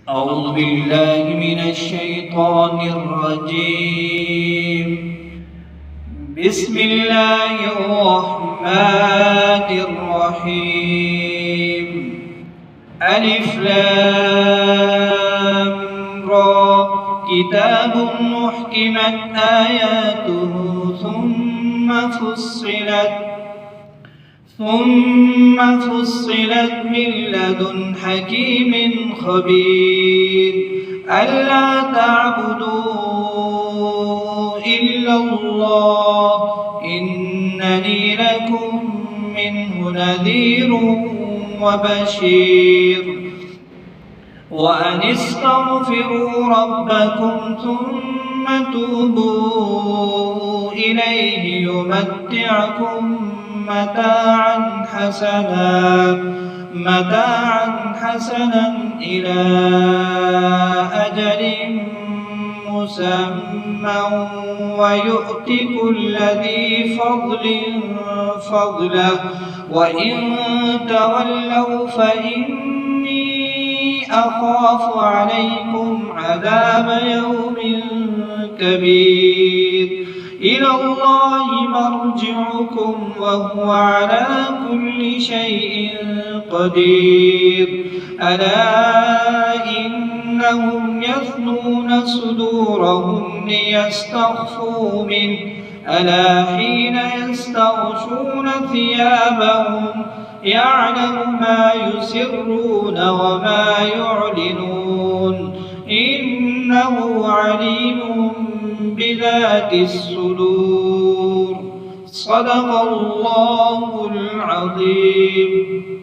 أعوذ بالله من الشيطان الرجيم. بسم الله الرحمن الرحيم. ألف لام را كتاب محكمت آياته ثم فصلت من لدن حكيم خبير ألا تعبدوا إلا الله إنني لكم منه نذير وبشير وأن استغفروا ربكم ثم توبوا إليه يمتعكم متاعا حسنا إلى أجل مسمى ويؤت كل ذي فضل فضله وإن تولوا فإني أخاف عليكم عذاب يوم كبير إلى الله مرجعكم وهو على كل شيء قدير ألا إنهم يثنون صدورهم ليستخفوا منه ألا حين يستغشون ثيابهم يعلم ما يسرون وما يعلنون إنه عليم بذات الصدور. صدق الله العظيم.